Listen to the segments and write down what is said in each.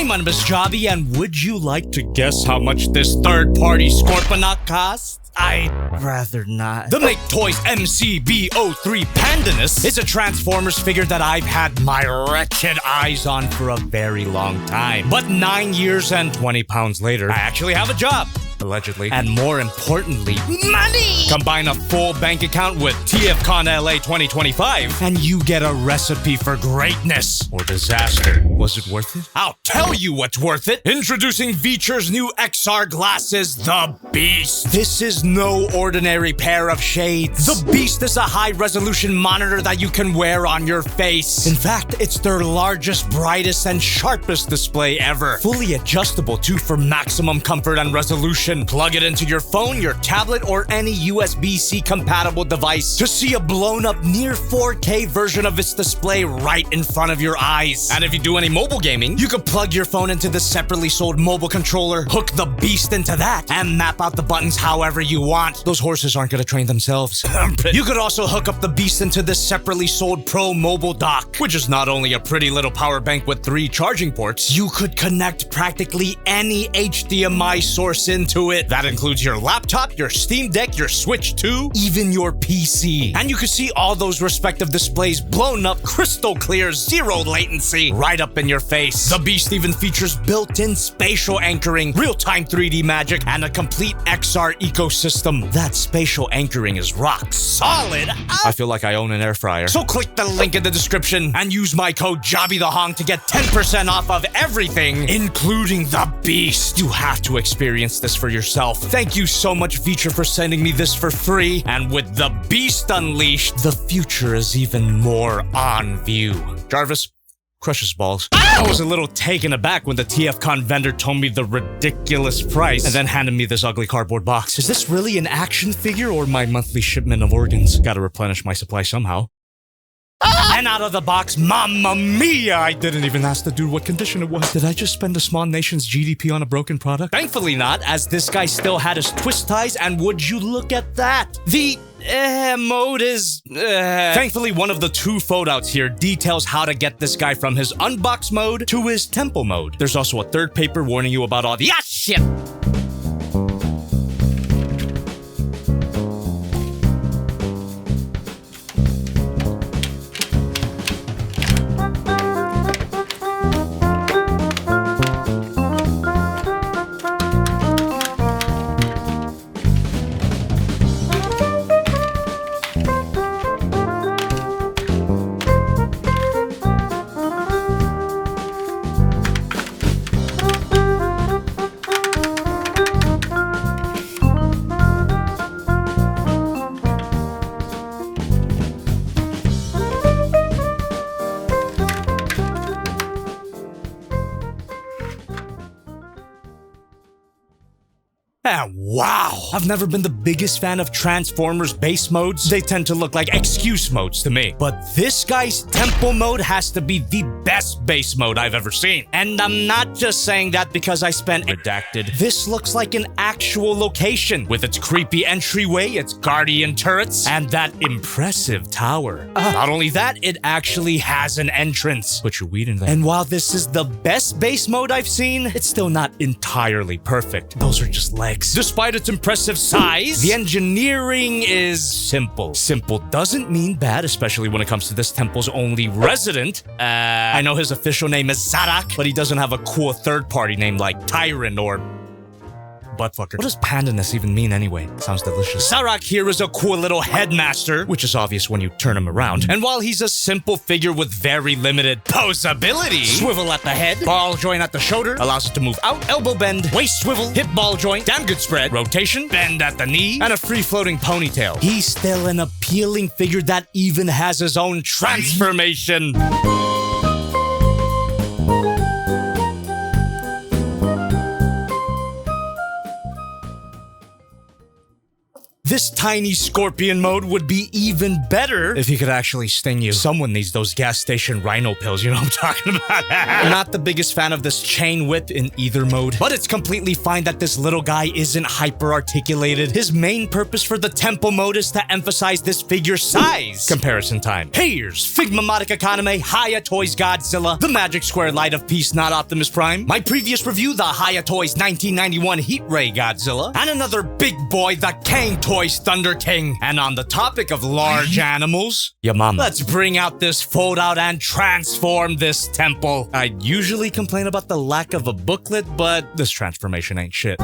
Hi, my name is Jobby, and would you like to guess how much this third-party Scorponok costs? I'd rather not. The Make Toys MCB-03 Pandinus is a Transformers figure that I've had my wretched eyes on for a very long time. But 9 years and 20 pounds later, I actually have a job. Allegedly. And more importantly, money! Combine a full bank account with TFcon LA 2025, and you get a recipe for greatness or disaster. Was it worth it? I'll tell you what's worth it. Introducing VITURE's new XR glasses, the Beast. This is no ordinary pair of shades. The Beast is a high-resolution monitor that you can wear on your face. In fact, it's their largest, brightest, and sharpest display ever. Fully adjustable too for maximum comfort and resolution. Plug it into your phone, your tablet, or any USB-C compatible device to see a blown-up near 4K version of its display right in front of your eyes. And if you do any mobile gaming, you can plug your phone into the separately sold mobile controller, hook the Beast into that, and map out the buttons however you want. Those horses aren't gonna train themselves. You could also hook up the Beast into the separately sold Pro Mobile Dock, which is not only a pretty little power bank with 3 charging ports, you could connect practically any HDMI source into it. That includes your laptop, your Steam Deck, your Switch 2, even your PC. And you can see all those respective displays blown up, crystal clear, zero latency, right up in your face. The Beast even features built-in spatial anchoring, real-time 3D magic, and a complete XR ecosystem. That spatial anchoring is rock solid. I feel like I own an air fryer. So click the link in the description and use my code JobbytheHong to get 10% off of everything, including the Beast. You have to experience this for yourself. Thank you so much, VITURE, for sending me this for free. And with the Beast unleashed, the future is even more on view. Jarvis, crush his balls. I was a little taken aback when the TFcon vendor told me the ridiculous price and then handed me this ugly cardboard box. Is this really an action figure or my monthly shipment of organs? Gotta replenish my supply somehow. And out of the box, mamma mia! I didn't even ask the dude what condition it was. Did I just spend a small nation's GDP on a broken product? Thankfully not, as this guy still had his twist ties, and would you look at that? The mode is Thankfully, one of the 2 photos here details how to get this guy from his unbox mode to his temple mode. There's also a 3rd paper warning you about all the shit. And wow! I've never been the biggest fan of Transformers base modes. They tend to look like excuse modes to me. But this guy's temple mode has to be the best base mode I've ever seen. And I'm not just saying that because I spent redacted. This looks like an actual location with its creepy entryway, its guardian turrets, and that impressive tower. Not only that, it actually has an entrance. Put your weed in there. And while this is the best base mode I've seen, it's still not entirely perfect. Those are just legs. Despite its impressive size, the engineering is simple. Simple doesn't mean bad, especially when it comes to this temple's only resident. I know his official name is Zarak, but he doesn't have a cool third-party name like Tyrant or buttfucker. What does Pandinus even mean anyway? Sounds delicious. Zarak here is a cool little headmaster, which is obvious when you turn him around. And while he's a simple figure with very limited poseability, swivel at the head, ball joint at the shoulder, allows it to move out, elbow bend, waist swivel, hip ball joint, damn good spread, rotation, bend at the knee, and a free-floating ponytail. He's still an appealing figure that even has his own transformation. this tiny scorpion mode would be even better if he could actually sting you. Someone needs those gas station rhino pills, you know what I'm talking about? I'm not the biggest fan of this chain whip in either mode, but it's completely fine that this little guy isn't hyper-articulated. His main purpose for the tempo mode is to emphasize this figure's size. Comparison time. Here's Figma Modica Kaname Haya Toys Godzilla, the Magic Square Light of Peace Not Optimus Prime, my previous review, the Haya Toys 1991 Heat Ray Godzilla, and another big boy, the Kang Toys Thunder King. And on the topic of large animals, your mama. Let's bring out this fold out and transform this temple. I usually complain about the lack of a booklet, but this transformation ain't shit.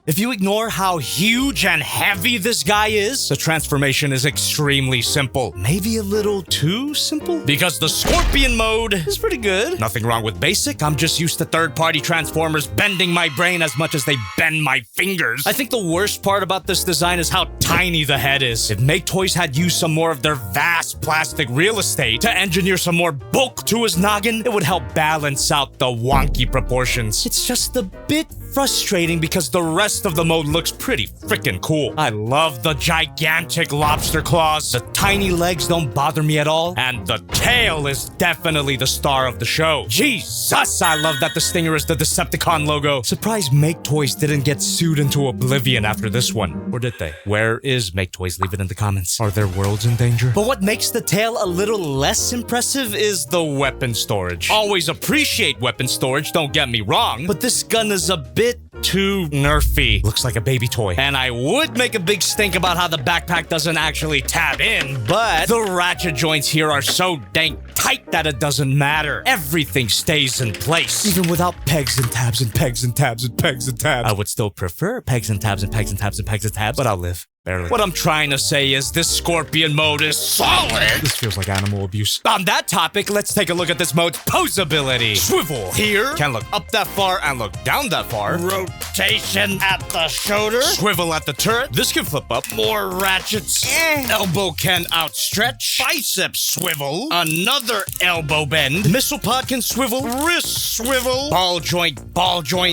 If you ignore how huge and heavy this guy is, the transformation is extremely simple. Maybe a little too simple? Because the Scorpion mode is pretty good. Nothing wrong with basic. I'm just used to third-party transformers bending my brain as much as they bend my fingers. I think the worst part about this design is how tiny the head is. If Make Toys had used some more of their vast plastic real estate to engineer some more bulk to his noggin, it would help balance out the wonky proportions. It's just a bit frustrating because the rest of the mode looks pretty freaking cool. I love the gigantic lobster claws. The tiny legs don't bother me at all. And the tail is definitely the star of the show. Jesus, I love that the stinger is the Decepticon logo. Surprised Make Toys didn't get sued into oblivion after this one. Or did they? Where is Make Toys? Leave it in the comments. Are their worlds in danger? But what makes the tail a little less impressive is the weapon storage. Always appreciate weapon storage, don't get me wrong, but this gun is a bit too nerfy. Looks like a baby toy. And I would make a big stink about how the backpack doesn't actually tab in, but the ratchet joints here are so dang tight that it doesn't matter. Everything stays in place. Even without pegs and tabs and pegs and tabs and pegs and tabs. I would still prefer pegs and tabs and pegs and tabs and pegs and tabs, but I'll live. Barely. What I'm trying to say is this Scorpion mode is solid. This feels like animal abuse. On that topic, let's take a look at this mode's Poseability. Swivel here. Can look up that far and look down that far. Rotation at the shoulder. Swivel at the turret. This can flip up. More ratchets. Elbow can outstretch. Bicep swivel. Another elbow bend. Missile pod can swivel. Wrist swivel. Ball joint,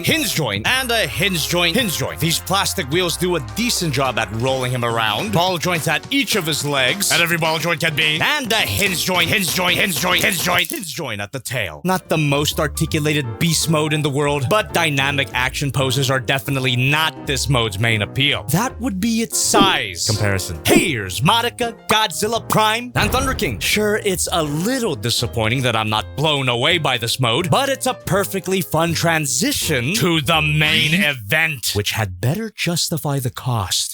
hinge joint, and a hinge joint, hinge joint. These plastic wheels do a decent job at rolling him around. Ball joints at each of his legs, and every ball joint can be, and a hinge joint, hinge joint, hinge joint, hinge joint, hinge joint at the tail. Not the most articulated beast mode in the world, but dynamic action poses are definitely not this mode's main appeal. That would be its size comparison. Here's Modica, Godzilla Prime, and Thunder King. Sure, it's a little disappointing that I'm not blown away by this mode, but it's a perfectly fun transition to the main event, which had better justify the cost.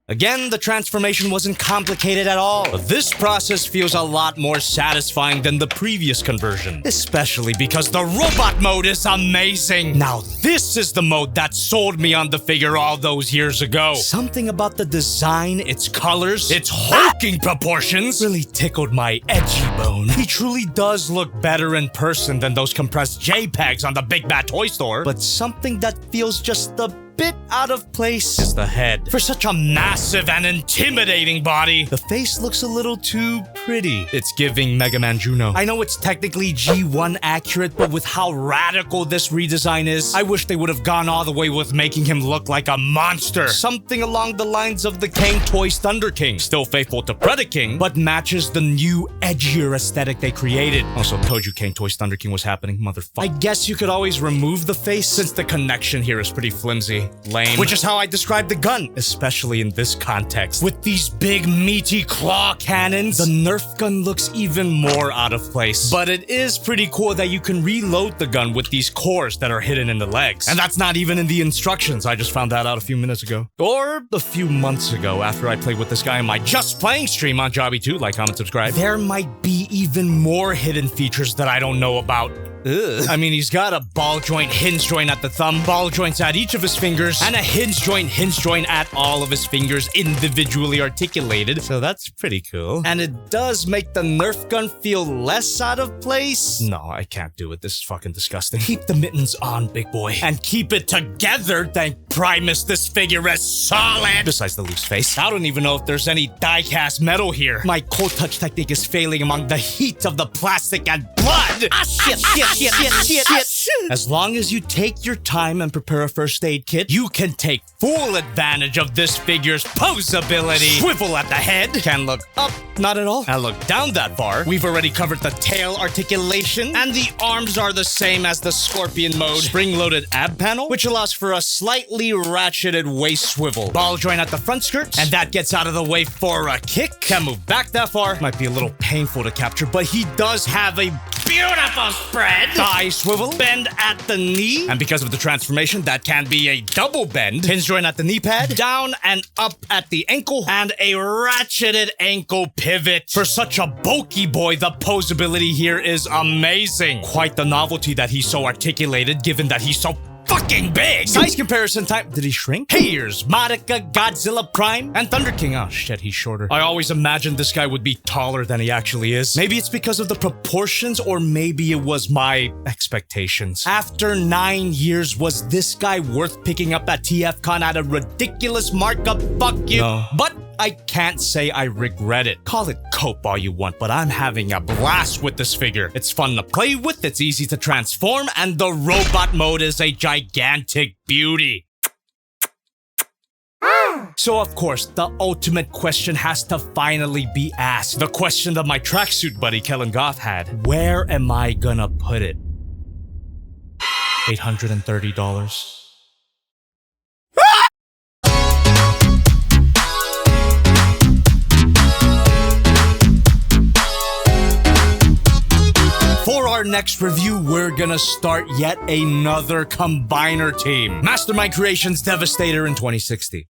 Again, the transformation wasn't complicated at all. This process feels a lot more satisfying than the previous conversion, especially because the robot mode is amazing. Now, this is the mode that sold me on the figure all those years ago. Something about the design, its colors, its hulking proportions really tickled my edgy bone. He truly does look better in person than those compressed JPEGs on the Big Bad Toy Store, but something that feels just a bit out of place is the head. For such a massive and intimidating body, the face looks a little too pretty. It's giving Mega Man Juno. I know it's technically G1 accurate, but with how radical this redesign is, I wish they would have gone all the way with making him look like a monster. Something along the lines of the King Toys Thunder King. Still faithful to Predaking, but matches the new, edgier aesthetic they created. Also, told you King Toys Thunder King was happening, motherfucker. I guess you could always remove the face since the connection here is pretty flimsy. Lame. Which is how I describe the gun, especially in this context. With these big meaty claw cannons, the Nerf gun looks even more out of place. But it is pretty cool that you can reload the gun with these cores that are hidden in the legs. And that's not even in the instructions. I just found that out a few minutes ago. Or a few months ago after I played with this guy in my Just Playing stream on Jobby2. Like, comment, subscribe. There might be even more hidden features that I don't know about. Ugh. I mean, he's got a ball joint hinge joint at the thumb, ball joints at each of his fingers, and a hinge joint at all of his fingers individually articulated. So that's pretty cool. And it does make the Nerf gun feel less out of place. No, I can't do it. This is fucking disgusting. Keep the mittens on, big boy. And keep it together, thank Primus. This figure is solid. Besides the loose face. I don't even know if there's any die-cast metal here. My cold touch technique is failing among the heat of the plastic and blood. Ah, shit. As long as you take your time and prepare a first aid kit, you can take full advantage of this figure's poseability. Swivel at the head. Can look up, not at all. And look down that far. We've already covered the tail articulation, and the arms are the same as the Scorpion mode. Spring-loaded ab panel, which allows for a slightly ratcheted waist swivel. Ball joint at the front skirt, and that gets out of the way for a kick. Can't move back that far. Might be a little painful to capture, but he does have a beautiful spread. Thigh swivel, bend at the knee, and because of the transformation, that can be a double bend. Hinge joint at the knee pad, down and up at the ankle, and a ratcheted ankle pivot. For such a bulky boy, the poseability here is amazing. Quite the novelty that he's so articulated, given that he's so fucking big! Size comparison time. Did he shrink? Here's Modica, Godzilla Prime, and Thunder King. Oh shit, he's shorter. I always imagined this guy would be taller than he actually is. Maybe it's because of the proportions, or maybe it was my expectations. After 9 years, was this guy worth picking up at TFcon at a ridiculous markup? Fuck you. No. But I can't say I regret it. Call it cope all you want, but I'm having a blast with this figure. It's fun to play with, it's easy to transform, and the robot mode is a gigantic beauty. So of course, the ultimate question has to finally be asked. The question that my tracksuit buddy Kellen Goff had. Where am I gonna put it? $830. For our next review, we're gonna start yet another combiner team. Mastermind Creations Devastator in 2060.